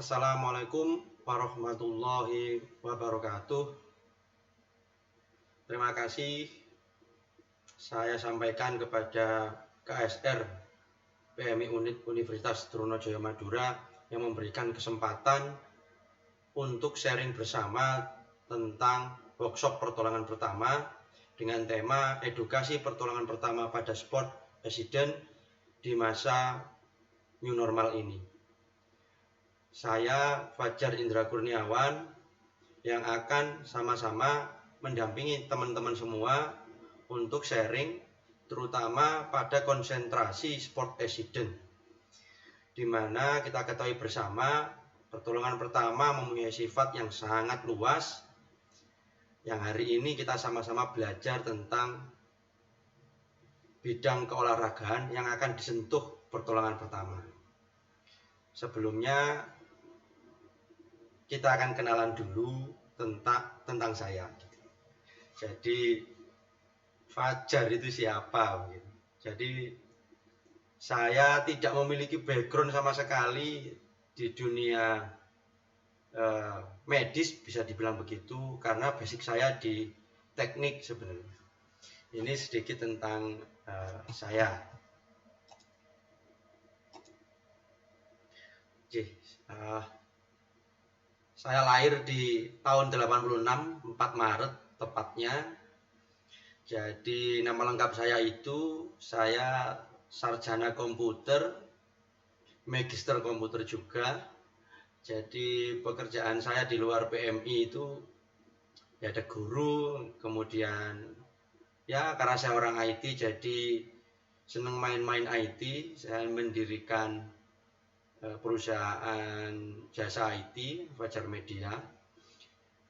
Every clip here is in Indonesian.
Assalamualaikum warahmatullahi wabarakatuh. Terima kasih saya sampaikan kepada KSR PMI Unit Universitas Trunojoyo Madura yang memberikan kesempatan untuk sharing bersama tentang workshop pertolongan pertama dengan tema edukasi pertolongan pertama pada sport accident di masa new normal ini. Saya Fajar Indra Kurniawan yang akan sama-sama mendampingi teman-teman semua untuk sharing terutama pada konsentrasi sport accident, di mana kita ketahui bersama pertolongan pertama mempunyai sifat yang sangat luas, yang hari ini kita sama-sama belajar tentang bidang keolahragaan yang akan disentuh pertolongan pertama. Sebelumnya kita akan kenalan dulu tentang saya. Jadi Fajar itu siapa? Jadi saya tidak memiliki background sama sekali di dunia medis, bisa dibilang begitu, karena basic saya di teknik sebenarnya. Ini sedikit tentang saya. Saya lahir di tahun 86, 4 Maret tepatnya. Jadi nama lengkap saya itu, saya sarjana komputer, magister komputer juga. Jadi pekerjaan saya di luar PMI itu ya ada guru, kemudian ya karena saya orang IT jadi senang main-main IT, saya mendirikan perusahaan jasa IT, Fajar Media.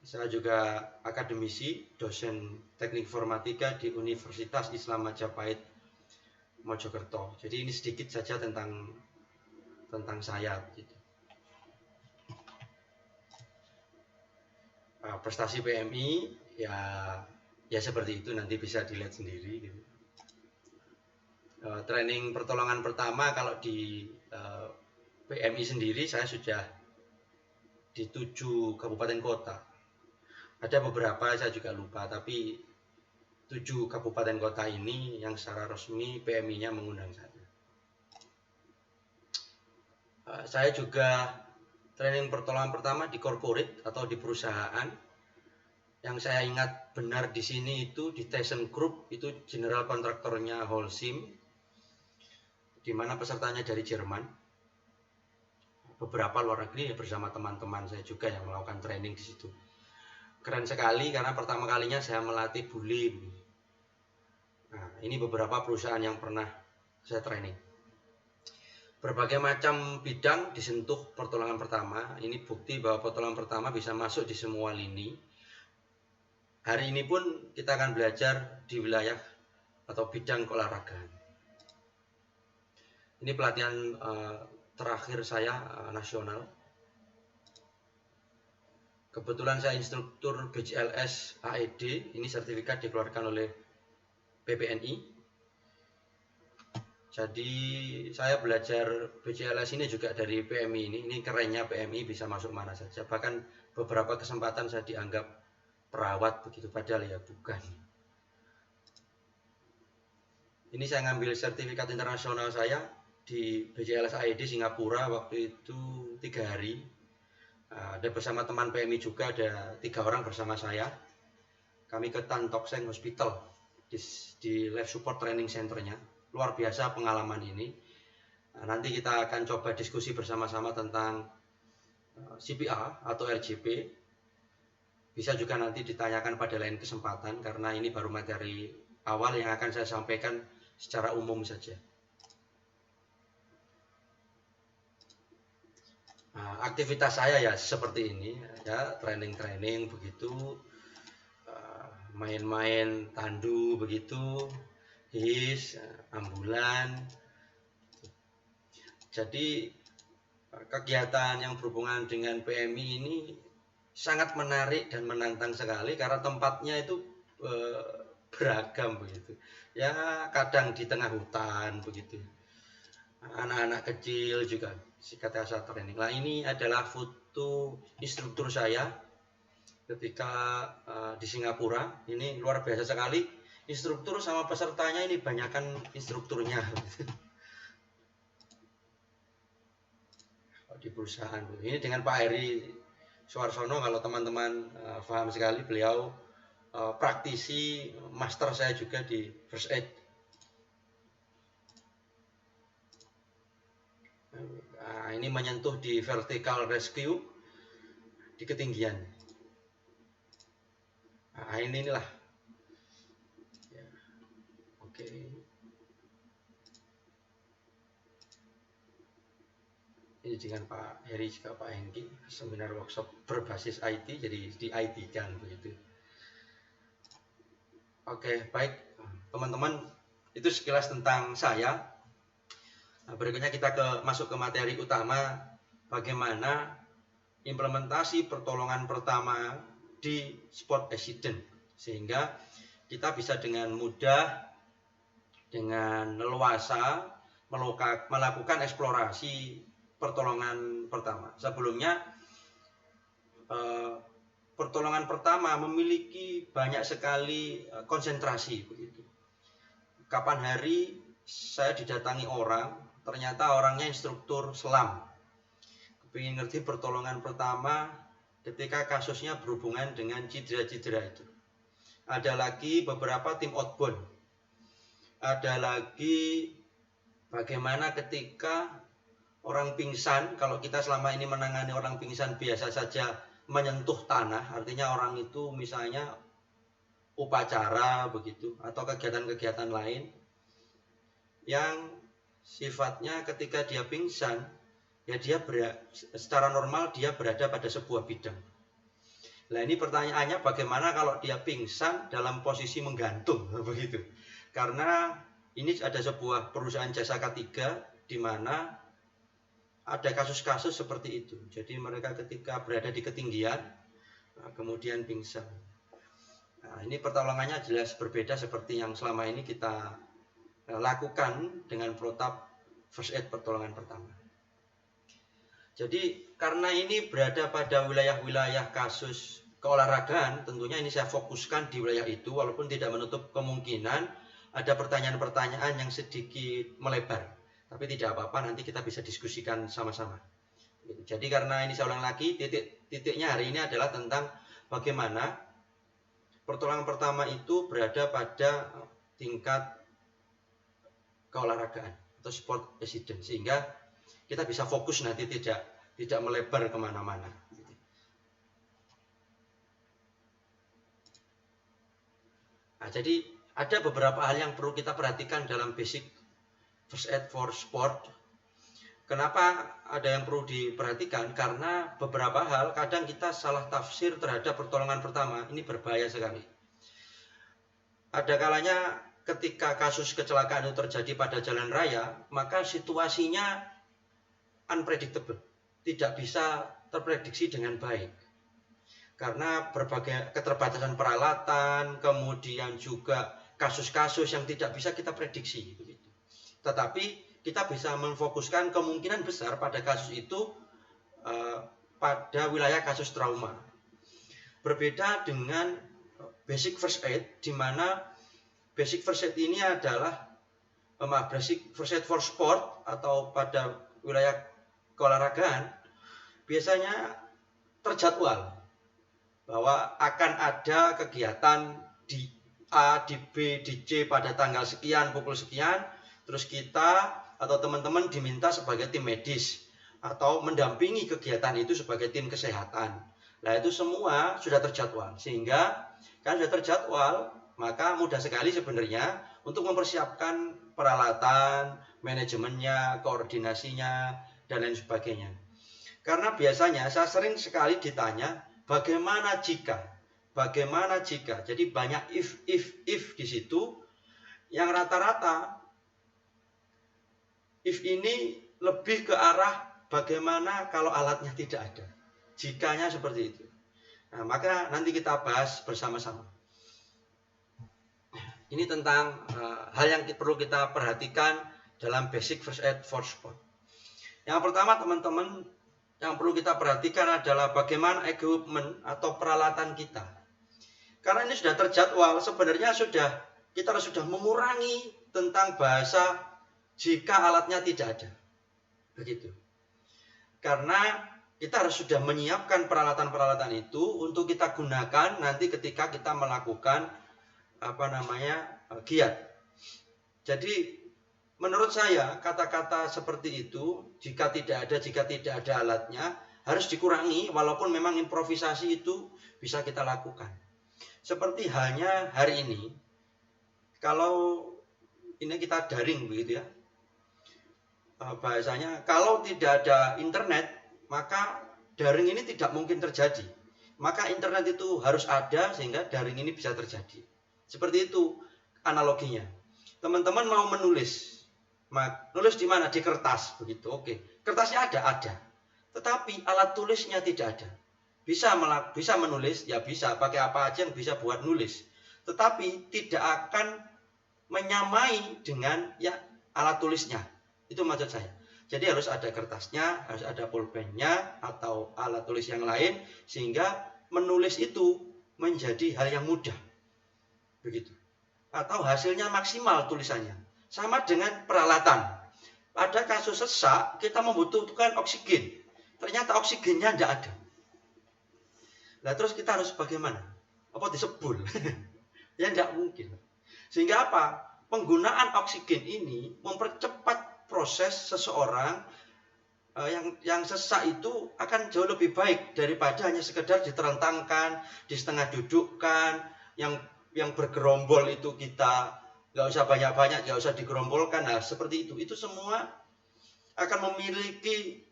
Saya juga akademisi, dosen teknik informatika di Universitas Islam Majapahit, Mojokerto. Jadi ini sedikit saja tentang saya. Gitu. Prestasi PMI ya seperti itu, nanti bisa dilihat sendiri. Gitu. Training pertolongan pertama kalau di PMI sendiri saya sudah di 7 kabupaten kota. Ada beberapa saya juga lupa, tapi 7 kabupaten kota ini yang secara resmi PMI-nya mengundang saya. Saya juga training pertolongan pertama di corporate atau di perusahaan. Yang saya ingat benar di sini itu di Tyson Group, itu general kontraktornya Holcim, di mana pesertanya dari Jerman. Beberapa luar negeri bersama teman-teman saya juga yang melakukan training di situ. Keren sekali karena pertama kalinya saya melatih bulim. Nah, ini beberapa perusahaan yang pernah saya training. Berbagai macam bidang disentuh pertolongan pertama. Ini bukti bahwa pertolongan pertama bisa masuk di semua lini. Hari ini pun kita akan belajar di wilayah atau bidang keolahragaan. Ini pelatihan terakhir saya nasional. Kebetulan saya instruktur BCLS AED, ini sertifikat dikeluarkan oleh PPNI. Jadi saya belajar BCLS ini juga dari PMI ini kerennya PMI bisa masuk mana saja. Bahkan beberapa kesempatan saya dianggap perawat begitu, padahal ya bukan. Ini saya ngambil sertifikat internasional saya di BCLS AED Singapura waktu itu 3 hari. Ada bersama teman PMI juga, ada 3 orang bersama saya. Kami ke Tan Tock Seng Hospital di Life Support Training Center-nya. Luar biasa pengalaman ini. Nanti kita akan coba diskusi bersama-sama tentang CPR atau RJP. Bisa juga nanti ditanyakan pada lain kesempatan karena ini baru materi awal yang akan saya sampaikan secara umum saja. Aktivitas saya ya seperti ini ya, training begitu, main-main tandu begitu, his, ambulan. Jadi kegiatan yang berhubungan dengan PMI ini sangat menarik dan menantang sekali karena tempatnya itu beragam begitu. Ya kadang di tengah hutan begitu. anak-anak kecil juga kata training. Nah, ini adalah foto instruktur saya ketika di Singapura. Ini luar biasa sekali. Instruktur sama pesertanya ini banyakkan instrukturnya di perusahaan. Ini dengan Pak Heri Suarsono, kalau teman-teman paham sekali, beliau praktisi, master saya juga di first aid. Nah, ini menyentuh di vertical rescue di ketinggian. Nah, inilah. Ya. Oke. Ini dengan Pak Heri juga Pak Hengki, seminar workshop berbasis IT, jadi di IT kan begitu. Oke, baik teman-teman, itu sekilas tentang saya. Nah, berikutnya kita masuk ke materi utama, bagaimana implementasi pertolongan pertama di sport accident, sehingga kita bisa dengan mudah, dengan leluasa melakukan eksplorasi pertolongan pertama. Sebelumnya pertolongan pertama memiliki banyak sekali konsentrasi begitu. Kapan hari saya didatangi orang, ternyata orangnya instruktur selam. Kepingin ngerti pertolongan pertama ketika kasusnya berhubungan dengan cedera-cedera itu. Ada lagi beberapa tim outbound. Ada lagi bagaimana ketika orang pingsan, kalau kita selama ini menangani orang pingsan biasa saja menyentuh tanah, artinya orang itu misalnya upacara begitu atau kegiatan-kegiatan lain yang sifatnya ketika dia pingsan, ya dia secara normal dia berada pada sebuah bidang. Nah, ini pertanyaannya, bagaimana kalau dia pingsan dalam posisi menggantung begitu? Karena ini ada sebuah perusahaan jasa ketiga di mana ada kasus-kasus seperti itu. Jadi mereka ketika berada di ketinggian, kemudian pingsan. Nah, ini pertolongannya jelas berbeda seperti yang selama ini kita lakukan dengan protap first aid pertolongan pertama. Jadi karena ini berada pada wilayah-wilayah kasus keolahragaan, tentunya ini saya fokuskan di wilayah itu, walaupun tidak menutup kemungkinan ada pertanyaan-pertanyaan yang sedikit melebar. Tapi tidak apa-apa, nanti kita bisa diskusikan sama-sama. Jadi karena ini saya ulang lagi, titiknya hari ini adalah tentang bagaimana pertolongan pertama itu berada pada tingkat keolahragaan atau sport accident, sehingga kita bisa fokus nanti tidak melebar kemana-mana. Nah, jadi ada beberapa hal yang perlu kita perhatikan dalam basic first aid for sport. Kenapa ada yang perlu diperhatikan? Karena beberapa hal kadang kita salah tafsir terhadap pertolongan pertama. Ini berbahaya sekali. Ada kalanya ketika kasus kecelakaan itu terjadi pada jalan raya, maka situasinya unpredictable, tidak bisa terprediksi dengan baik. Karena berbagai keterbatasan peralatan, kemudian juga kasus-kasus yang tidak bisa kita prediksi. Tetapi kita bisa memfokuskan kemungkinan besar pada kasus itu pada wilayah kasus trauma. Berbeda dengan basic first aid, di mana basic first aid ini adalah basic first aid for sport atau pada wilayah keolahragaan, biasanya terjadwal bahwa akan ada kegiatan di A, di B, di C pada tanggal sekian, pukul sekian. Terus kita atau teman-teman diminta sebagai tim medis atau mendampingi kegiatan itu sebagai tim kesehatan. Nah, itu semua sudah terjadwal. Sehingga kan sudah terjadwal, maka mudah sekali sebenarnya untuk mempersiapkan peralatan, manajemennya, koordinasinya, dan lain sebagainya. Karena biasanya saya sering sekali ditanya, bagaimana jika? Bagaimana jika? Jadi banyak if di situ yang rata-rata if ini lebih ke arah bagaimana kalau alatnya tidak ada. Jikanya seperti itu. Nah, maka nanti kita bahas bersama-sama. Ini tentang hal yang perlu kita perhatikan dalam basic first aid for sport. Yang pertama teman-teman, yang perlu kita perhatikan adalah bagaimana equipment atau peralatan kita. Karena ini sudah terjadwal, sebenarnya kita sudah mengurangi tentang bahasa jika alatnya tidak ada. Begitu. Karena kita harus sudah menyiapkan peralatan-peralatan itu untuk kita gunakan nanti ketika kita melakukan giat. Jadi menurut saya kata-kata seperti itu, jika tidak ada alatnya, harus dikurangi walaupun memang improvisasi itu bisa kita lakukan. Seperti halnya hari ini, kalau ini kita daring begitu ya, bahasanya kalau tidak ada internet, maka daring ini tidak mungkin terjadi. Maka internet itu harus ada sehingga daring ini bisa terjadi. Seperti itu analoginya. Teman-teman mau menulis, nulis di mana? Di kertas, begitu. Oke, kertasnya ada. Tetapi alat tulisnya tidak ada. Bisa menulis, ya bisa pakai apa aja yang bisa buat nulis. Tetapi tidak akan menyamai dengan ya alat tulisnya. Itu maksud saya. Jadi harus ada kertasnya, harus ada pulpennya atau alat tulis yang lain sehingga menulis itu menjadi hal yang mudah. Begitu. Atau hasilnya maksimal tulisannya. Sama dengan peralatan. Pada kasus sesak, kita membutuhkan oksigen. Ternyata oksigennya tidak ada. Nah terus kita harus bagaimana? Apa disebul? Ya tidak mungkin. Sehingga apa? Penggunaan oksigen ini mempercepat proses seseorang yang sesak itu akan jauh lebih baik daripada hanya sekedar diterentangkan, di setengah dudukkan, yang bergerombol itu kita nggak usah banyak-banyak, nggak usah digerombolkan. Nah seperti itu semua akan memiliki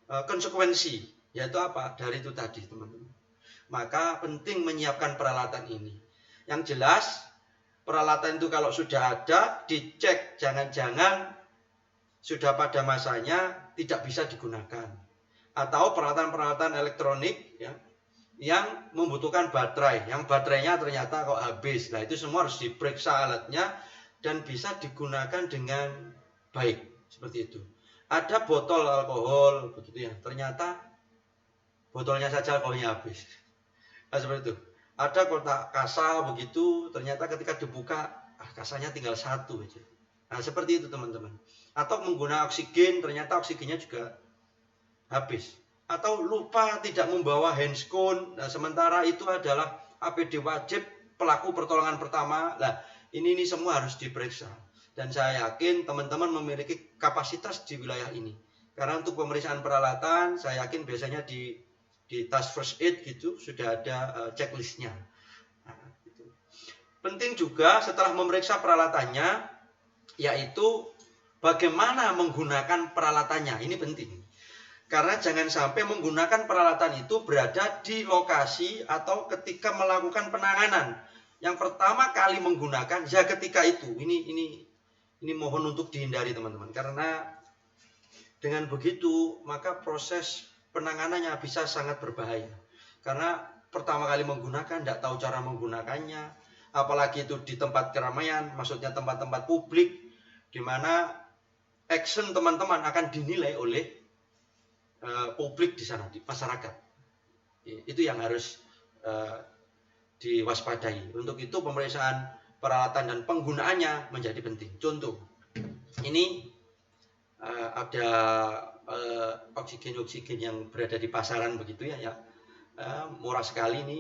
konsekuensi, yaitu apa? Dari itu tadi teman-teman. Maka penting menyiapkan peralatan ini. Yang jelas peralatan itu kalau sudah ada dicek, jangan-jangan sudah pada masanya tidak bisa digunakan. Atau peralatan-peralatan elektronik ya, yang membutuhkan baterai, yang baterainya ternyata kok habis. Nah itu semua harus diperiksa alatnya dan bisa digunakan dengan baik, seperti itu. Ada botol alkohol begitu ya, ternyata botolnya saja alkoholnya habis. Nah seperti itu. Ada kotak kasa begitu, ternyata ketika dibuka kasanya tinggal satu aja. Nah seperti itu teman-teman. Atau menggunakan oksigen, ternyata oksigennya juga habis. Atau lupa tidak membawa handscoon. Nah, sementara itu adalah APD wajib pelaku pertolongan pertama. Nah, ini semua harus diperiksa. Dan saya yakin teman-teman memiliki kapasitas di wilayah ini. Karena untuk pemeriksaan peralatan, saya yakin biasanya di tas first aid gitu sudah ada checklistnya. Nah, gitu. Penting juga setelah memeriksa peralatannya, yaitu bagaimana menggunakan peralatannya. Ini penting. Karena jangan sampai menggunakan peralatan itu berada di lokasi atau ketika melakukan penanganan. Yang pertama kali menggunakan ya ketika itu. Ini mohon untuk dihindari teman-teman. Karena dengan begitu maka proses penanganannya bisa sangat berbahaya. Karena pertama kali menggunakan tidak tahu cara menggunakannya. Apalagi itu di tempat keramaian, maksudnya tempat-tempat publik, di mana action teman-teman akan dinilai oleh publik di sana, di masyarakat. Itu yang harus diwaspadai. Untuk itu pemeriksaan peralatan dan penggunaannya menjadi penting. Contoh, ini ada oksigen yang berada di pasaran begitu ya, murah sekali ini.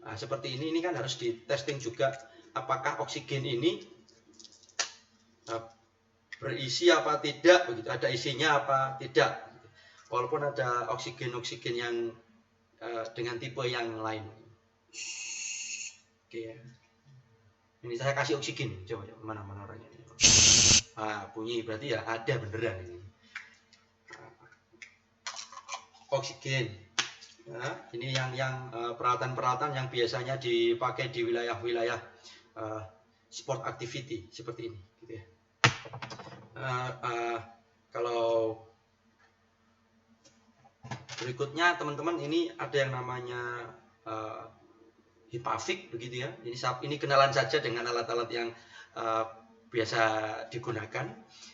Nah, seperti ini kan harus di testing juga apakah oksigen ini berisi apa tidak begitu, ada isinya apa tidak. Walaupun ada oksigen yang dengan tipe yang lain. Oke ya. Ini saya kasih oksigen. Coba mana orangnya ini. Bunyi berarti ya ada beneran ini. Oksigen. Nah, ini yang peralatan-peralatan yang biasanya dipakai di wilayah-wilayah sport activity seperti ini, gitu ya. Kalau berikutnya teman-teman, ini ada yang namanya HIPAVIC begitu ya. Ini kenalan saja dengan alat-alat yang biasa digunakan,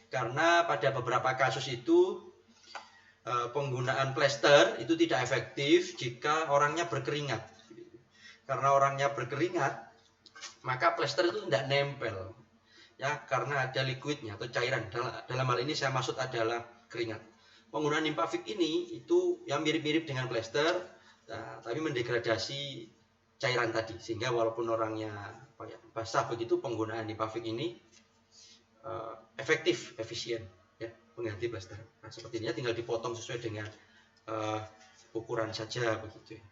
karena pada beberapa kasus itu penggunaan plester itu tidak efektif jika orangnya berkeringat. Karena orangnya berkeringat, maka plester itu tidak nempel, ya, karena ada liquidnya atau cairan. Dalam hal ini saya maksud adalah keringat. Penggunaan Impavik ini itu yang mirip-mirip dengan plester, tapi mendegradasi cairan tadi, sehingga walaupun orangnya basah begitu, penggunaan Impavik ini efektif, efisien, ya, mengganti plester. Nah, seperti ini tinggal dipotong sesuai dengan ukuran saja begitu, ya.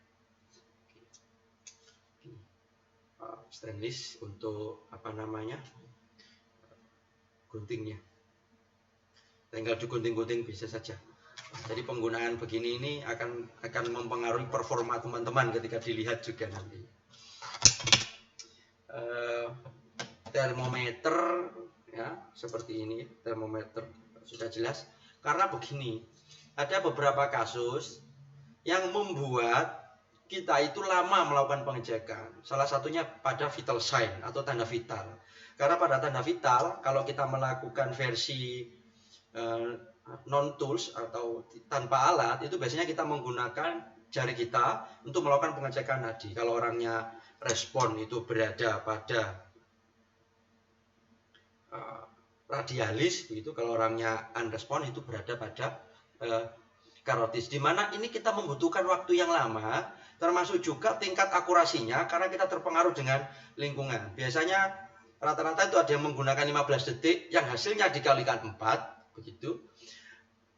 Stainless untuk guntingnya, tinggal digunting-gunting bisa saja. Jadi penggunaan begini ini akan mempengaruhi performa teman-teman ketika dilihat juga nanti. Termometer, ya, seperti ini, termometer sudah jelas. Karena begini, ada beberapa kasus yang membuat kita itu lama melakukan pengecekan. Salah satunya pada vital sign atau tanda vital. Karena pada tanda vital, kalau kita melakukan versi non tools atau tanpa alat, itu biasanya kita menggunakan jari kita untuk melakukan pengecekan nadi. Kalau orangnya respon itu berada pada radialis, begitu. Kalau orangnya unrespon itu berada pada karotis. Di mana ini kita membutuhkan waktu yang lama, termasuk juga tingkat akurasinya, karena kita terpengaruh dengan lingkungan. Biasanya rata-rata itu ada yang menggunakan 15 detik, yang hasilnya dikalikan 4, begitu.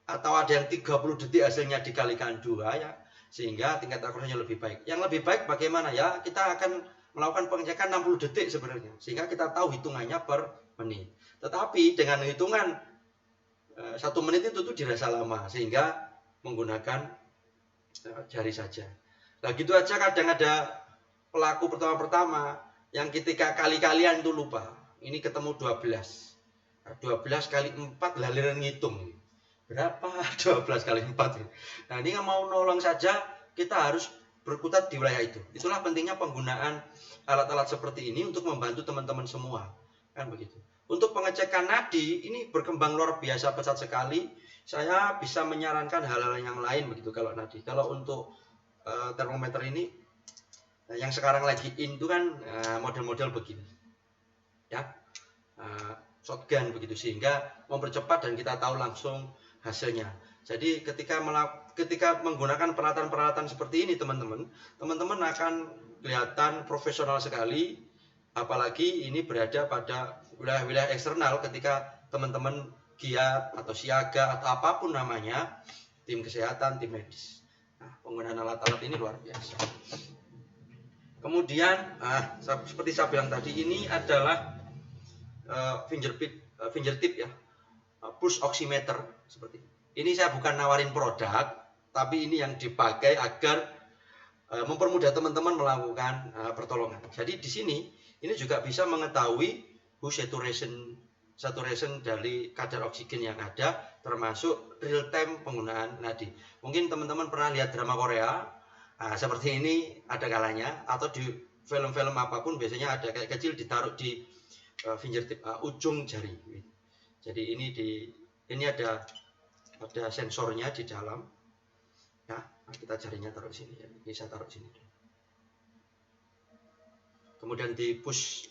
Atau ada yang 30 detik hasilnya dikalikan 2, ya, sehingga tingkat akurasinya lebih baik. Yang lebih baik bagaimana, ya? Kita akan melakukan pengecekan 60 detik sebenarnya, sehingga kita tahu hitungannya per menit. Tetapi dengan hitungan 1 menit itu tuh dirasa lama, sehingga menggunakan jari saja. Nah, gitu aja. Kadang ada pelaku pertama-pertama yang ketika kali-kalian itu lupa. Ini ketemu 12. Nah, 12 kali 4 laliran ngitung. Berapa 12 kali 4? Nah, ini mau nolong saja, kita harus berkutat di wilayah itu. Itulah pentingnya penggunaan alat-alat seperti ini untuk membantu teman-teman semua. Kan begitu. Untuk pengecekan nadi, ini berkembang luar biasa pesat sekali. Saya bisa menyarankan hal-hal yang lain begitu kalau nadi. Kalau untuk termometer ini, yang sekarang lagi in itu kan model-model begini, ya, shotgun begitu, sehingga mempercepat dan kita tahu langsung hasilnya. Jadi ketika menggunakan peralatan-peralatan seperti ini, teman-teman akan kelihatan profesional sekali. Apalagi ini berada pada wilayah-wilayah eksternal, ketika teman-teman giat atau siaga atau apapun namanya, tim kesehatan, tim medis. Nah, penggunaan alat-alat ini luar biasa. Kemudian, seperti saya bilang tadi, ini adalah fingertip, ya, pulse oximeter seperti ini. Ini saya bukan nawarin produk, tapi ini yang dipakai agar mempermudah teman-teman melakukan pertolongan. Jadi di sini ini juga bisa mengetahui saturation dari kadar oksigen yang ada, termasuk real time penggunaan nadi. Mungkin teman-teman pernah lihat drama Korea, seperti ini ada kalanya, atau di film-film apapun biasanya ada kayak kecil ditaruh di fingertip, ujung jari. Jadi ini ada sensornya di dalam, ya. Kita jarinya taruh di sini, ya. Ini saya taruh di sini. Kemudian di push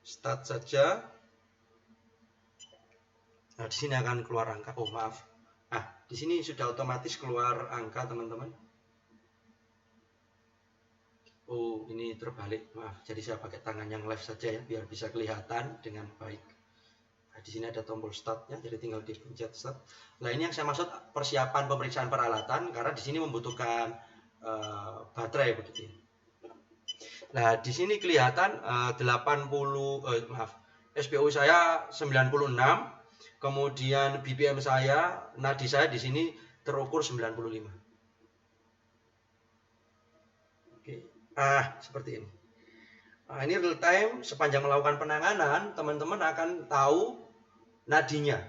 start saja. Nah, di sini akan keluar angka. Oh, maaf. Nah, di sini sudah otomatis keluar angka, teman-teman. Oh, ini terbalik. Maaf. Jadi saya pakai tangan yang left saja, ya, biar bisa kelihatan dengan baik. Nah, di sini ada tombol startnya, jadi tinggal dipencet start. Nah, ini yang saya maksud persiapan pemeriksaan peralatan, karena di sini membutuhkan baterai begitu. Nah, di sini kelihatan SPO saya 96, kemudian BPM saya, nadi saya di sini terukur 95. Oke. Seperti ini. Nah, ini real time, sepanjang melakukan penanganan, teman-teman akan tahu nadinya.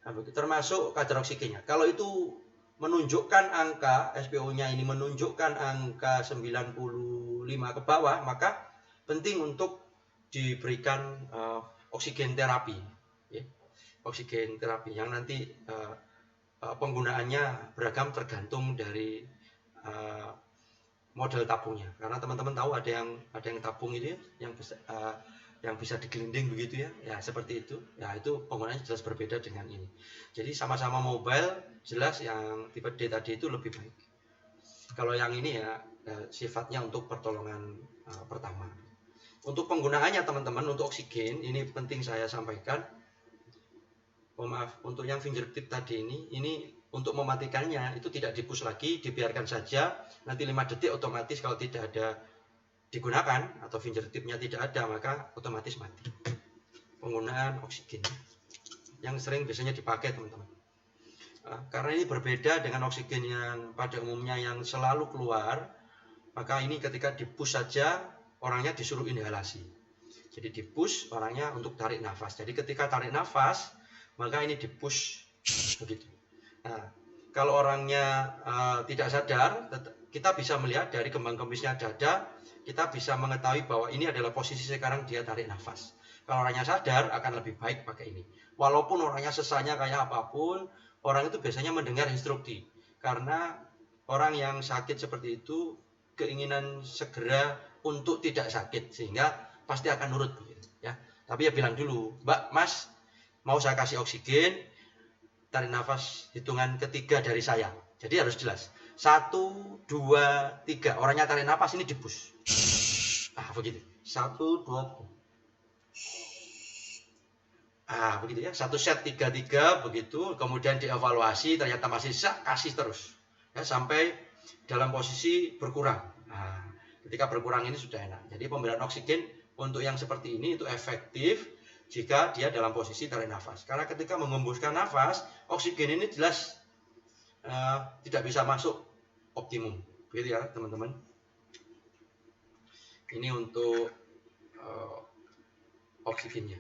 Nah, termasuk kadar oksigennya. Kalau itu menunjukkan angka, SPO-nya ini menunjukkan angka 95 ke bawah, maka penting untuk diberikan oksigen terapi, ya. Oksigen terapi yang nanti penggunaannya beragam tergantung dari model tabungnya. Karena teman-teman tahu ada yang tabung ini yang bisa digelinding begitu ya. Ya seperti itu. Ya itu penggunaannya jelas berbeda dengan ini. Jadi sama-sama mobile, jelas yang tipe D tadi itu lebih baik. Kalau yang ini ya sifatnya untuk pertolongan pertama. Untuk penggunaannya teman-teman, untuk oksigen ini penting saya sampaikan. Maaf, untuk yang fingertip tadi ini untuk mematikannya itu tidak di-push lagi, dibiarkan saja. Nanti 5 detik otomatis kalau tidak ada digunakan atau fingertipnya tidak ada, maka otomatis mati. Penggunaan oksigen yang sering biasanya dipakai teman-teman. Karena ini berbeda dengan oksigen yang pada umumnya yang selalu keluar, maka ini ketika di-push saja orangnya disuruh inhalasi. Jadi di-push orangnya untuk tarik nafas. Jadi ketika tarik nafas, maka ini di-push begitu. Nah, kalau orangnya tidak sadar, kita bisa melihat dari kembang kempisnya dada, kita bisa mengetahui bahwa ini adalah posisi sekarang dia tarik nafas. Kalau orangnya sadar, akan lebih baik pakai ini. Walaupun orangnya sesanya kayak apapun, orang itu biasanya mendengar instruksi. Karena orang yang sakit seperti itu, keinginan segera untuk tidak sakit, sehingga pasti akan nurut. Ya. Tapi ya bilang dulu, Mbak, Mas, mau saya kasih oksigen, tarik nafas hitungan ketiga dari saya. Jadi harus jelas. 1, 2, 3. Orangnya tarik nafas ini di-push. Begitu. 1, 2, 3. Begitu ya. 1 set 3 begitu. Kemudian dievaluasi, ternyata masih sisa, kasih terus. Ya, sampai dalam posisi berkurang. Ketika berkurang ini sudah enak. Jadi pemberian oksigen untuk yang seperti ini itu efektif jika dia dalam posisi tarik nafas. Karena ketika mengembuskan nafas, oksigen ini jelas tidak bisa masuk optimum. Begitu ya teman-teman. Ini untuk oksigennya.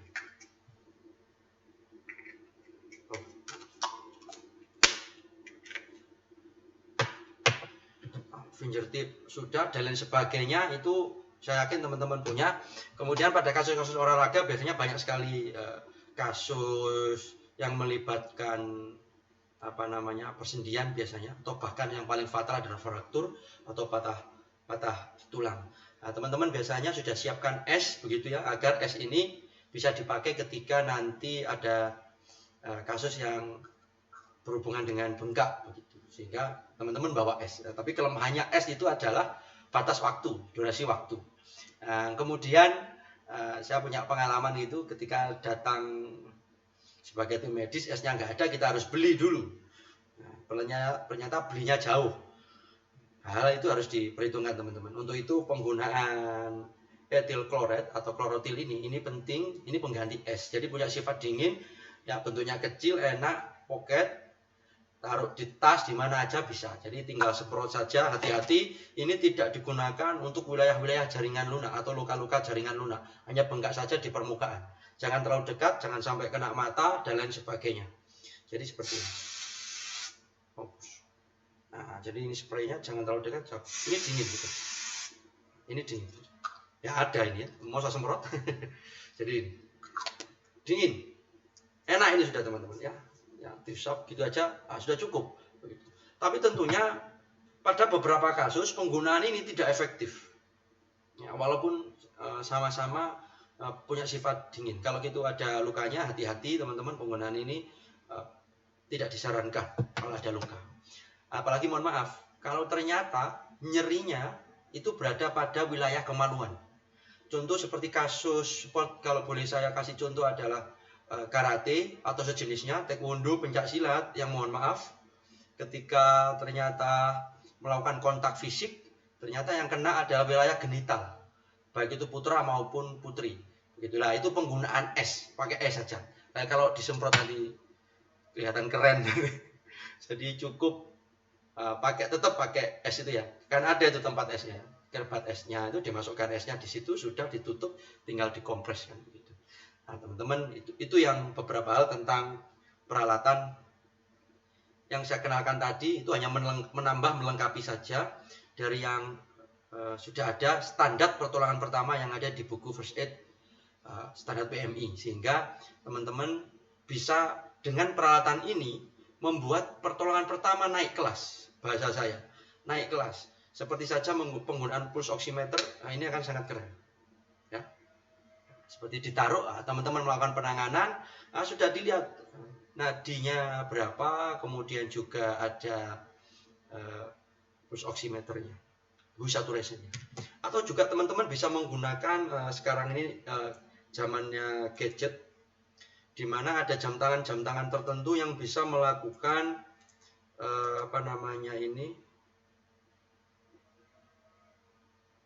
Fingertip sudah dan lain sebagainya itu saya yakin teman-teman punya. Kemudian pada kasus-kasus olahraga biasanya banyak sekali kasus yang melibatkan persendian biasanya, atau bahkan yang paling fatal adalah fraktur atau patah tulang. Nah, teman-teman biasanya sudah siapkan es begitu ya, agar es ini bisa dipakai ketika nanti ada kasus yang berhubungan dengan bengkak begitu. Sehingga teman-teman bawa es. Tapi kelemahannya es itu adalah batas waktu, durasi waktu. Kemudian saya punya pengalaman itu ketika datang sebagai tim medis, esnya nggak ada, kita harus beli dulu. Ternyata belinya jauh. Hal itu harus diperhitungkan teman-teman. Untuk itu penggunaan etil kloret atau klorotil ini penting, ini pengganti es. Jadi punya sifat dingin, ya bentuknya kecil, enak, pocket, taruh di tas di mana aja bisa. Jadi tinggal semprot saja, hati-hati ini tidak digunakan untuk wilayah-wilayah jaringan lunak atau luka-luka jaringan lunak. Hanya bengkak saja di permukaan. Jangan terlalu dekat, jangan sampai kena mata dan lain sebagainya. Jadi seperti ini. Nah, jadi ini spraynya jangan terlalu dekat. Ini dingin gitu. Ini dingin. Ya ada ini ya. Mau saya semprot. Jadi ini. Dingin. Enak ini sudah teman-teman ya. Ya, diusap gitu aja sudah cukup. Begitu. Tapi tentunya pada beberapa kasus penggunaan ini tidak efektif. Ya, walaupun sama-sama punya sifat dingin. Kalau gitu ada lukanya, hati-hati teman-teman, penggunaan ini tidak disarankan kalau ada luka. Apalagi mohon maaf, kalau ternyata nyerinya itu berada pada wilayah kemaluan. Contoh seperti kasus sport, kalau boleh saya kasih contoh adalah karate atau sejenisnya, taekwondo, pencak silat, yang mohon maaf ketika ternyata melakukan kontak fisik, ternyata yang kena adalah wilayah genital, baik itu putra maupun putri. Begitulah, itu penggunaan es, pakai es saja. Nah, kalau disemprot nanti kelihatan keren. Jadi cukup tetap pakai es itu ya, kan ada itu tempat esnya, kerbat esnya itu dimasukkan esnya di situ, sudah ditutup, tinggal dikompres kan begitu. Nah, teman-teman, itu yang beberapa hal tentang peralatan yang saya kenalkan tadi. Itu hanya menambah, melengkapi saja dari yang sudah ada standar pertolongan pertama yang ada di buku First Aid standar PMI, sehingga teman-teman bisa dengan peralatan ini membuat pertolongan pertama naik kelas. Bahasa saya, naik kelas. Seperti saja penggunaan pulse oximeter, ini akan sangat keren. Ya. Seperti ditaruh, teman-teman melakukan penanganan, sudah dilihat nadinya berapa, kemudian juga ada pulse oximeternya, Hue saturation-nya. Atau juga teman-teman bisa menggunakan sekarang ini zamannya gadget, di mana ada jam tangan tertentu yang bisa melakukan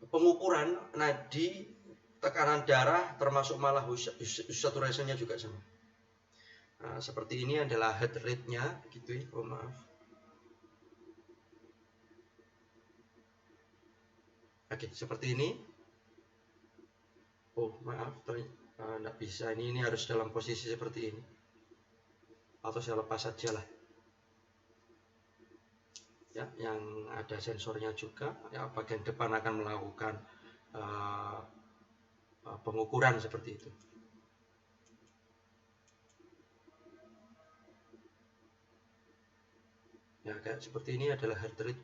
pengukuran nadi, tekanan darah, termasuk malah Hue saturation-nya juga sama. Seperti ini adalah heart rate-nya, gitu ya. Maaf. Oke, seperti ini. Maaf, tidak bisa. Ini harus dalam posisi seperti ini. Atau saya lepas saja lah. Ya, yang ada sensornya juga. Ya, bagian depan akan melakukan pengukuran seperti itu. Ya, kayak seperti ini adalah heart rate.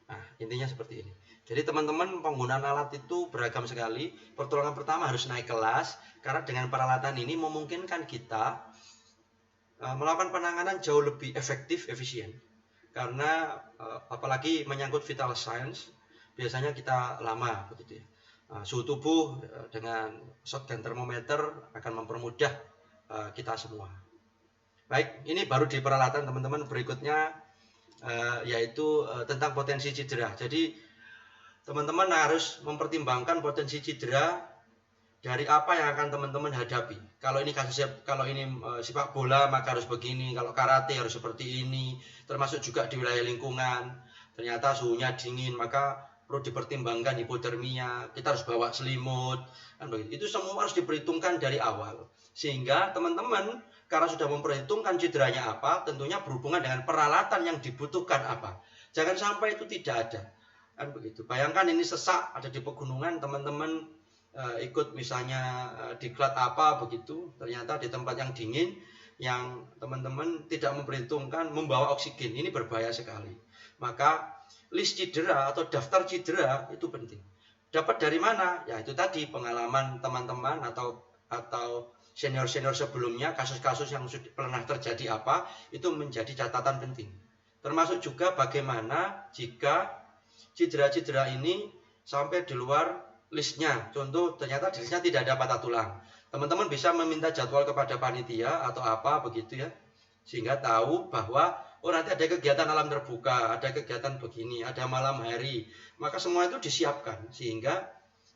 Nah, intinya seperti ini. Jadi teman-teman, penggunaan alat itu beragam sekali. Pertolongan pertama harus naik kelas, karena dengan peralatan ini memungkinkan kita melakukan penanganan jauh lebih efektif, efisien. Karena apalagi menyangkut vital signs, biasanya kita lama begitu ya. Suhu tubuh dengan shotgun termometer akan mempermudah kita semua. Baik, ini baru di peralatan teman-teman. Berikutnya yaitu tentang potensi cedera. Jadi teman-teman harus mempertimbangkan potensi cedera dari apa yang akan teman-teman hadapi. Kalau ini kasusnya, kalau ini sepak bola maka harus begini, kalau karate harus seperti ini. Termasuk juga di wilayah lingkungan, ternyata suhunya dingin, maka perlu dipertimbangkan hipotermia, kita harus bawa selimut, kan begitu. Itu semua harus diperhitungkan dari awal, sehingga teman-teman karena sudah memperhitungkan cederanya apa, tentunya berhubungan dengan peralatan yang dibutuhkan apa. Jangan sampai itu tidak ada, kan begitu. Bayangkan ini sesak, ada di pegunungan, teman-teman ikut misalnya diklat apa begitu, ternyata di tempat yang dingin, yang teman-teman tidak memperhitungkan membawa oksigen, ini berbahaya sekali. Maka list cedera atau daftar cedera itu penting. Dapat dari mana? Ya itu tadi, pengalaman teman-teman atau senior-senior sebelumnya, kasus-kasus yang sudah pernah terjadi apa, itu menjadi catatan penting. Termasuk juga bagaimana jika cedera-cedera ini sampai di luar listnya. Contoh, ternyata di listnya tidak ada patah tulang. Teman-teman bisa meminta jadwal kepada panitia atau apa begitu ya, sehingga tahu bahwa nanti ada kegiatan alam terbuka, ada kegiatan begini, ada malam hari. Maka semua itu disiapkan sehingga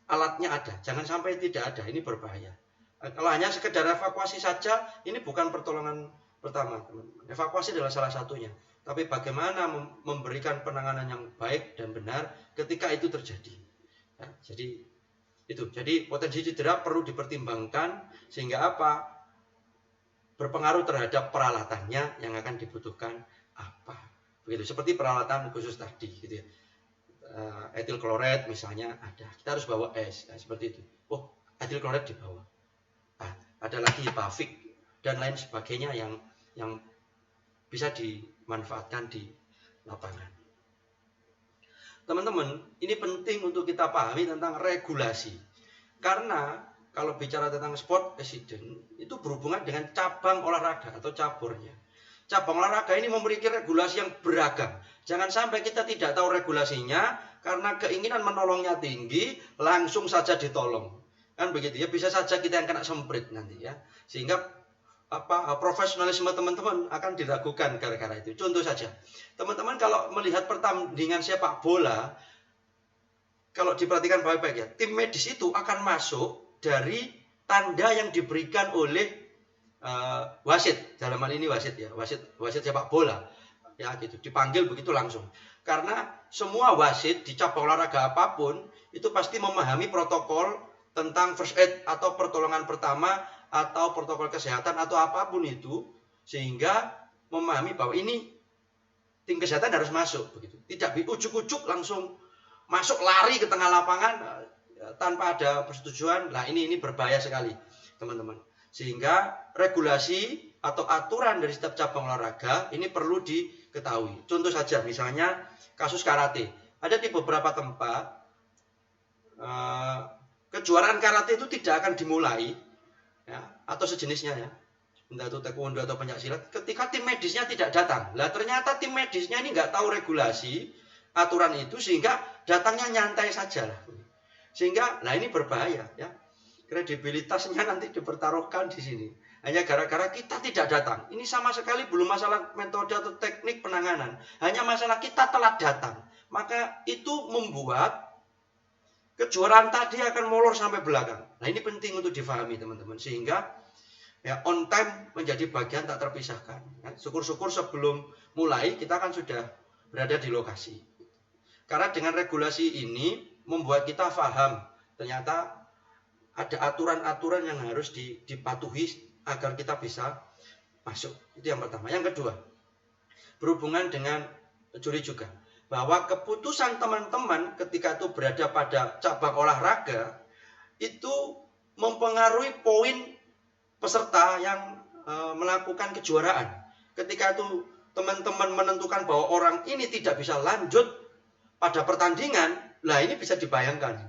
alatnya ada. Jangan sampai tidak ada, ini berbahaya. Kalau hanya sekedar evakuasi saja, ini bukan pertolongan pertama, teman-teman. Evakuasi adalah salah satunya. Tapi bagaimana memberikan penanganan yang baik dan benar ketika itu terjadi. Ya, jadi itu. Jadi potensi cedera perlu dipertimbangkan sehingga apa? Berpengaruh terhadap peralatannya yang akan dibutuhkan apa. Begitu. Seperti peralatan khusus tadi, gitu ya. Etil klorid misalnya ada. Kita harus bawa es, seperti itu. Etil klorid dibawa. Ada lagi Bavik dan lain sebagainya yang bisa dimanfaatkan di lapangan. Teman-teman, ini penting untuk kita pahami tentang regulasi. Karena kalau bicara tentang sport accident, itu berhubungan dengan cabang olahraga atau caburnya. Cabang olahraga ini memiliki regulasi yang beragam. Jangan sampai kita tidak tahu regulasinya, karena keinginan menolongnya tinggi, langsung saja ditolong. Kan begitu ya, bisa saja kita yang kena semprit nanti ya, sehingga profesionalisme teman-teman akan diragukan gara-gara itu. Contoh saja, teman-teman kalau melihat pertandingan sepak bola, kalau diperhatikan baik-baik ya, tim medis itu akan masuk dari tanda yang diberikan oleh wasit. Dalam hal ini wasit ya, wasit sepak bola ya gitu, dipanggil begitu langsung. Karena semua wasit di cabang olahraga apapun itu pasti memahami protokol tentang first aid atau pertolongan pertama atau protokol kesehatan atau apapun itu, sehingga memahami bahwa ini tim kesehatan harus masuk begitu. Tidak ujuk-ujuk langsung masuk lari ke tengah lapangan, tanpa ada persetujuan, nah ini berbahaya sekali teman-teman. Sehingga regulasi atau aturan dari setiap cabang olahraga ini perlu diketahui. Contoh saja misalnya kasus karate. Ada di beberapa tempat kejuaraan karate itu tidak akan dimulai ya, atau sejenisnya ya, entah itu taekwondo atau pencaksilat, ketika tim medisnya tidak datang. Lah ternyata tim medisnya ini nggak tahu regulasi aturan itu, sehingga datangnya nyantai saja lah. Sehingga lah ini berbahaya ya. Kredibilitasnya nanti dipertaruhkan di sini. Hanya gara-gara kita tidak datang. Ini sama sekali belum masalah metode atau teknik penanganan. Hanya masalah kita telat datang. Maka itu membuat kejuaraan tadi akan molor sampai belakang. Nah ini penting untuk difahami teman-teman. Sehingga ya on time menjadi bagian tak terpisahkan. Syukur-syukur sebelum mulai kita kan sudah berada di lokasi. Karena dengan regulasi ini membuat kita paham ternyata ada aturan-aturan yang harus dipatuhi agar kita bisa masuk. Itu yang pertama. Yang kedua, berhubungan dengan juri juga, bahwa keputusan teman-teman ketika itu berada pada cabang olahraga itu mempengaruhi poin peserta yang melakukan kejuaraan. Ketika itu teman-teman menentukan bahwa orang ini tidak bisa lanjut pada pertandingan, lah ini bisa dibayangkan.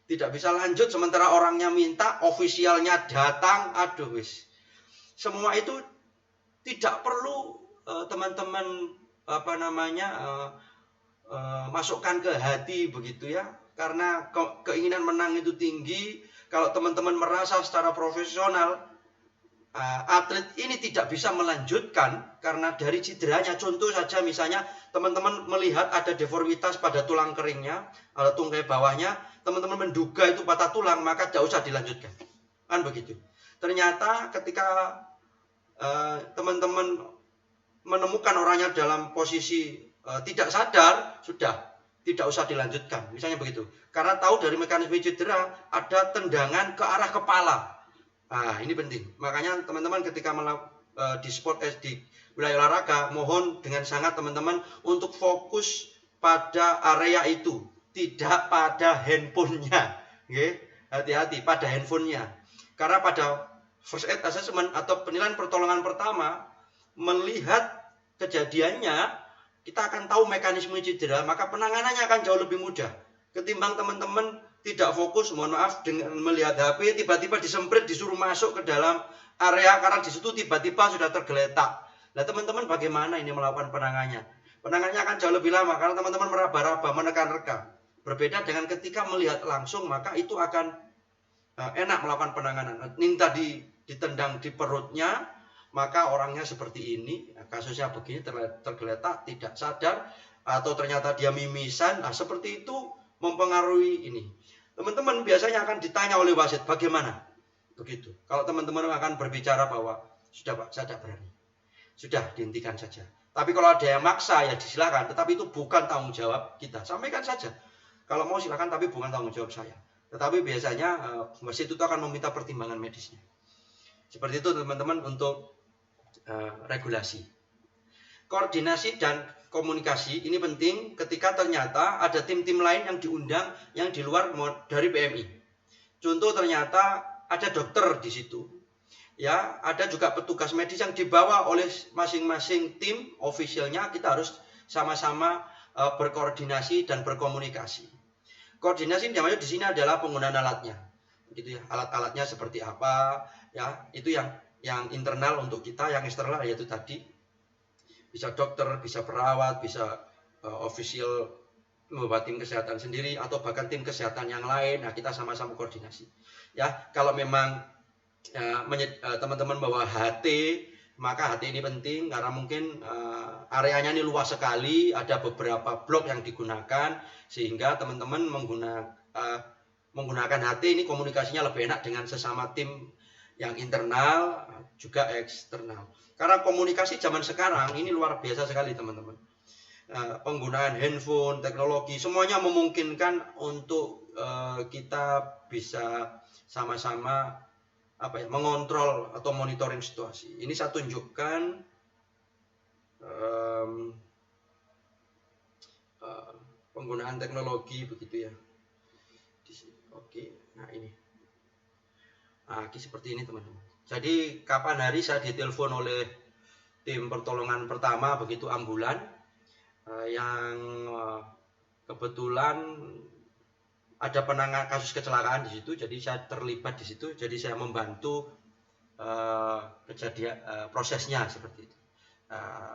Tidak bisa lanjut sementara orangnya minta, ofisialnya datang, aduh wis. Semua itu tidak perlu teman-teman masukkan ke hati begitu ya. Karena keinginan menang itu tinggi. Kalau teman-teman merasa secara profesional atlet ini tidak bisa melanjutkan karena dari cederanya. Contoh saja misalnya teman-teman melihat ada deformitas pada tulang keringnya atau tungkai bawahnya, teman-teman menduga itu patah tulang, maka tidak usah dilanjutkan. Kan begitu. Ternyata ketika teman-teman menemukan orangnya dalam posisi tidak sadar, sudah tidak usah dilanjutkan. Misalnya begitu. Karena tahu dari mekanisme cedera ada tendangan ke arah kepala. Nah, ini penting. Makanya teman-teman ketika di sport di wilayah olahraga, mohon dengan sangat teman-teman untuk fokus pada area itu, tidak pada handphonenya. Okay? Hati-hati pada handphonenya. Karena pada first aid assessment atau penilaian pertolongan pertama, melihat kejadiannya, kita akan tahu mekanisme cedera, maka penanganannya akan jauh lebih mudah. Ketimbang teman-teman tidak fokus, mohon maaf, dengan melihat HP, tiba-tiba disemprit, disuruh masuk ke dalam area, karena di situ tiba-tiba sudah tergeletak. Nah teman-teman bagaimana ini melakukan penanganannya? Penanganannya akan jauh lebih lama, karena teman-teman meraba-raba, menekan-reka. Berbeda dengan ketika melihat langsung, maka itu akan enak melakukan penanganan. Ini tadi ditendang di perutnya, maka orangnya seperti ini, kasusnya begini, tergeletak, tidak sadar, atau ternyata dia mimisan, nah seperti itu mempengaruhi ini. Teman-teman biasanya akan ditanya oleh wasit, bagaimana? Begitu. Kalau teman-teman akan berbicara bahwa, sudah Pak, saya tidak berani. Sudah, dihentikan saja. Tapi kalau ada yang maksa, ya disilakan. Tetapi itu bukan tanggung jawab kita. Sampaikan saja. Kalau mau silakan, tapi bukan tanggung jawab saya. Tetapi biasanya wasit itu akan meminta pertimbangan medisnya. Seperti itu teman-teman untuk regulasi. Koordinasi dan komunikasi ini penting ketika ternyata ada tim-tim lain yang diundang yang di luar dari PMI. Contoh ternyata ada dokter di situ. Ya, ada juga petugas medis yang dibawa oleh masing-masing tim officialnya. Kita harus sama-sama berkoordinasi dan berkomunikasi. Koordinasi namanya di sini adalah penggunaan alatnya. Gitu ya. Alat-alatnya seperti apa ya, itu yang internal untuk kita, yang eksternal yaitu tadi bisa dokter, bisa perawat, bisa official membawa tim kesehatan sendiri atau bahkan tim kesehatan yang lain. Nah, kita sama-sama koordinasi. Ya, kalau memang teman-teman bawa HT, maka HT ini penting karena mungkin areanya ini luas sekali, ada beberapa blok yang digunakan sehingga teman-teman menggunakan HT ini komunikasinya lebih enak dengan sesama tim yang internal juga eksternal. Karena komunikasi zaman sekarang ini luar biasa sekali teman-teman. Penggunaan handphone, teknologi, semuanya memungkinkan untuk kita bisa sama-sama mengontrol atau monitoring situasi. Ini saya tunjukkan penggunaan teknologi begitu ya. Oke, nah ini. Nah, seperti ini teman-teman. Jadi kapan hari saya ditelepon oleh tim pertolongan pertama begitu ambulan yang kebetulan ada penanganan kasus kecelakaan di situ, jadi saya terlibat di situ, jadi saya membantu kejadian prosesnya seperti itu.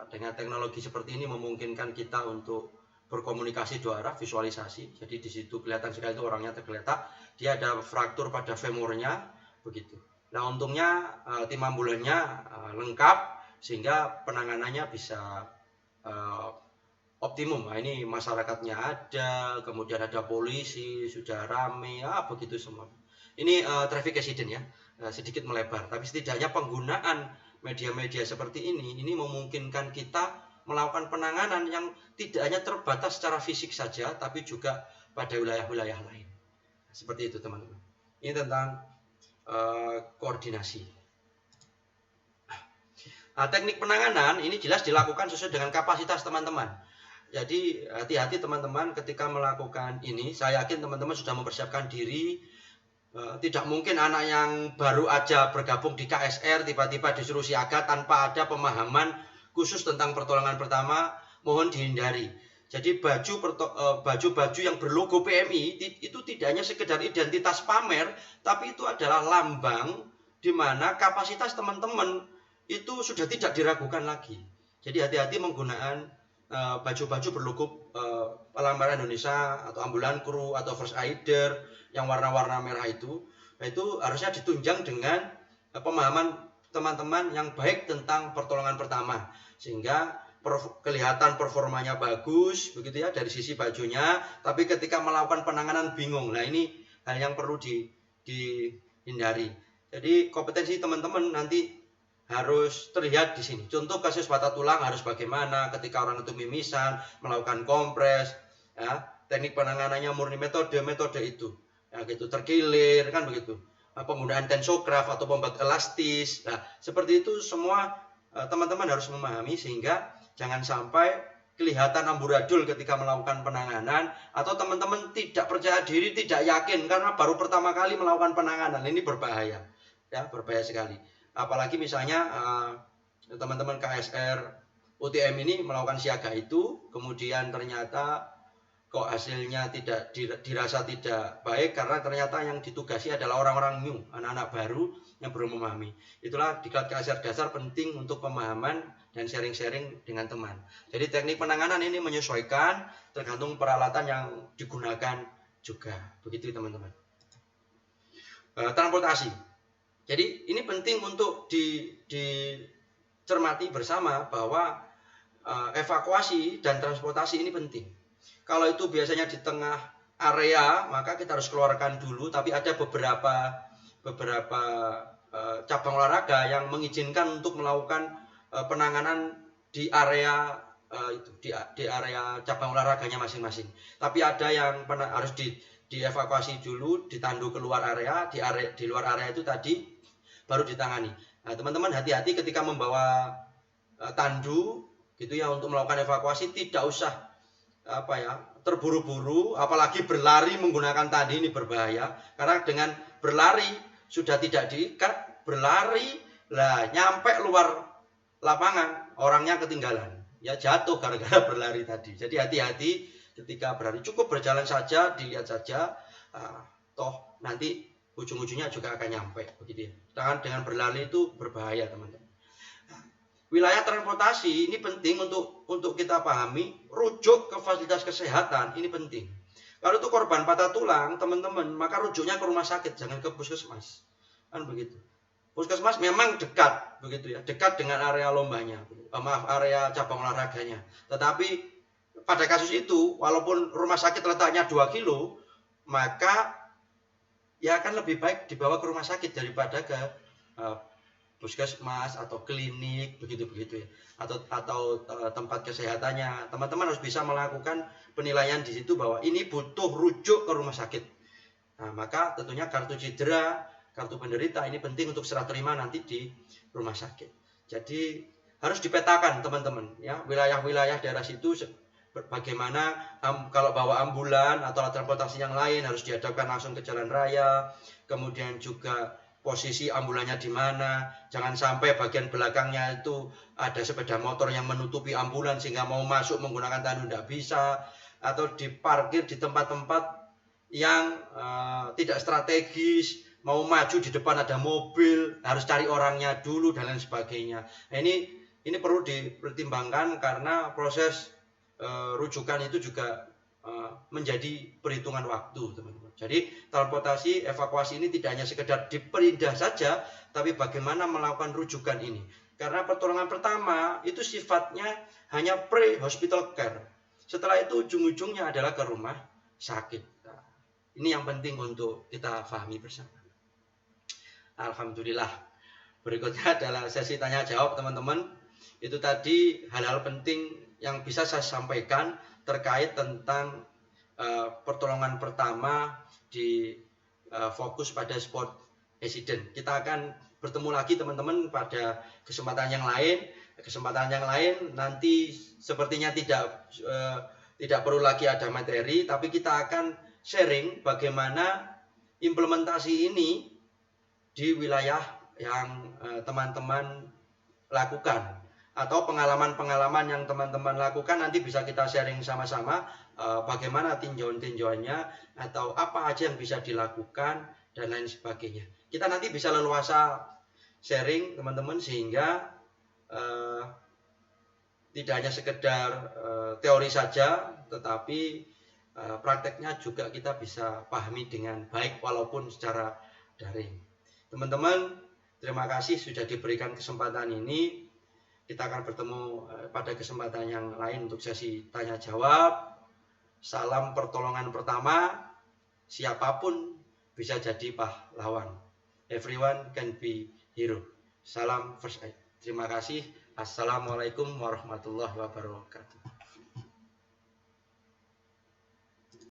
Dengan teknologi seperti ini memungkinkan kita untuk berkomunikasi dua arah, visualisasi. Jadi di situ kelihatan sekali itu orangnya tergeletak, dia ada fraktur pada femurnya begitu. Nah untungnya tim ambulannya lengkap sehingga penanganannya bisa optimum. Nah, ini masyarakatnya ada, kemudian ada polisi, sudah rame, begitu semua. Ini traffic accident ya, sedikit melebar, tapi setidaknya penggunaan media-media seperti ini memungkinkan kita melakukan penanganan yang tidak hanya terbatas secara fisik saja, tapi juga pada wilayah-wilayah lain. Seperti itu teman-teman. Ini tentang koordinasi. Nah, teknik penanganan ini jelas dilakukan sesuai dengan kapasitas teman-teman. Jadi hati-hati teman-teman ketika melakukan ini. Saya yakin teman-teman sudah mempersiapkan diri. Tidak mungkin anak yang baru aja bergabung di KSR tiba-tiba disuruh siaga tanpa ada pemahaman khusus tentang pertolongan pertama. Mohon dihindari. Jadi baju-baju yang berlogo PMI itu tidak hanya sekedar identitas pamer, tapi itu adalah lambang di mana kapasitas teman-teman itu sudah tidak diragukan lagi. Jadi hati-hati menggunakan baju-baju berlogo Palang Indonesia atau ambulan kru atau first aider yang warna-warna merah itu harusnya ditunjang dengan pemahaman teman-teman yang baik tentang pertolongan pertama, sehingga kelihatan performanya bagus begitu ya dari sisi bajunya, tapi ketika melakukan penanganan bingung. Nah ini hal yang perlu dihindari. Jadi kompetensi teman-teman nanti harus terlihat di sini. Contoh kasus patah tulang harus bagaimana ketika orang itu mimisan, melakukan kompres, ya, teknik penanganannya murni metode itu, ya gitu, terkilir kan begitu. Penggunaan tensograf atau pembuat elastis. Nah, seperti itu semua teman-teman harus memahami sehingga jangan sampai kelihatan amburadul ketika melakukan penanganan, atau teman-teman tidak percaya diri, tidak yakin karena baru pertama kali melakukan penanganan. Ini berbahaya, ya, berbahaya sekali. Apalagi misalnya teman-teman KSR UTM ini melakukan siaga itu, kemudian ternyata kok hasilnya tidak dirasa tidak baik karena ternyata yang ditugasi adalah orang-orang new, anak-anak baru yang belum memahami. Itulah diklat KSR dasar penting untuk pemahaman dan sharing-sharing dengan teman. Jadi teknik penanganan ini menyesuaikan tergantung peralatan yang digunakan juga. Begitu teman-teman. Transportasi. Jadi ini penting untuk dicermati bersama bahwa evakuasi dan transportasi ini penting. Kalau itu biasanya di tengah area, maka kita harus keluarkan dulu. Tapi ada beberapa cabang olahraga yang mengizinkan untuk melakukan penanganan di area di area cabang olahraganya masing-masing. Tapi ada yang harus dievakuasi dulu, ditandu keluar area, di luar area itu tadi baru ditangani. Nah, teman-teman hati-hati ketika membawa tandu gitu ya untuk melakukan evakuasi, tidak usah terburu-buru, apalagi berlari menggunakan tadi, ini berbahaya karena dengan berlari sudah tidak diikat, berlari lah nyampe luar lapangan orangnya ketinggalan, ya jatuh gara-gara berlari tadi. Jadi hati-hati ketika berlari, cukup berjalan saja, dilihat saja, toh nanti ujung-ujungnya juga akan nyampe begitu ya. Dengan berlari itu berbahaya teman-teman. Wilayah transportasi ini penting untuk kita pahami. Rujuk ke fasilitas kesehatan ini penting. Kalau itu korban patah tulang, teman-teman, maka rujuknya ke rumah sakit, jangan ke puskesmas. Kan begitu. Puskesmas memang dekat, begitu ya, dekat dengan area lombanya, area cabang olahraganya. Tetapi pada kasus itu, walaupun rumah sakit letaknya 2 kilo, maka ya akan lebih baik dibawa ke rumah sakit daripada ke puskesmas atau klinik begitu ya, atau tempat kesehatannya. Teman-teman harus bisa melakukan penilaian di situ bahwa ini butuh rujuk ke rumah sakit. Nah, maka tentunya kartu cedera, kartu penderita ini penting untuk serah terima nanti di rumah sakit. Jadi harus dipetakan teman-teman ya, wilayah-wilayah daerah situ bagaimana kalau bawa ambulan atau alat transportasi yang lain harus dihadapkan langsung ke jalan raya, kemudian juga posisi ambulannya di mana, jangan sampai bagian belakangnya itu ada sepeda motor yang menutupi ambulan sehingga mau masuk menggunakan tandu tidak bisa, atau diparkir di tempat-tempat yang tidak strategis, mau maju di depan ada mobil, harus cari orangnya dulu dan lain sebagainya. Nah, ini perlu dipertimbangkan karena proses rujukan itu juga menjadi perhitungan waktu, teman-teman. Jadi transportasi evakuasi ini tidak hanya sekedar diperindah saja, tapi bagaimana melakukan rujukan ini. Karena pertolongan pertama itu sifatnya hanya pre-hospital care. Setelah itu ujung-ujungnya adalah ke rumah sakit. Nah, ini yang penting untuk kita pahami bersama. Alhamdulillah. Berikutnya adalah sesi tanya jawab, teman-teman. Itu tadi hal-hal penting yang bisa saya sampaikan terkait tentang pertolongan pertama di fokus pada sport accident. Kita akan bertemu lagi, teman-teman, pada kesempatan yang lain. Kesempatan yang lain nanti sepertinya tidak perlu lagi ada materi, tapi kita akan sharing bagaimana implementasi ini di wilayah yang teman-teman lakukan, atau pengalaman-pengalaman yang teman-teman lakukan nanti bisa kita sharing sama-sama bagaimana tinjauan-tinjauannya atau apa aja yang bisa dilakukan dan lain sebagainya. Kita nanti bisa leluasa sharing, teman-teman, sehingga tidak hanya sekedar teori saja, tetapi prakteknya juga kita bisa pahami dengan baik walaupun secara daring. Teman-teman, terima kasih sudah diberikan kesempatan ini. Kita akan bertemu pada kesempatan yang lain untuk sesi tanya jawab. Salam pertolongan pertama. Siapapun bisa jadi pahlawan. Everyone can be hero. Salam first aid. Terima kasih. Assalamualaikum warahmatullahi wabarakatuh.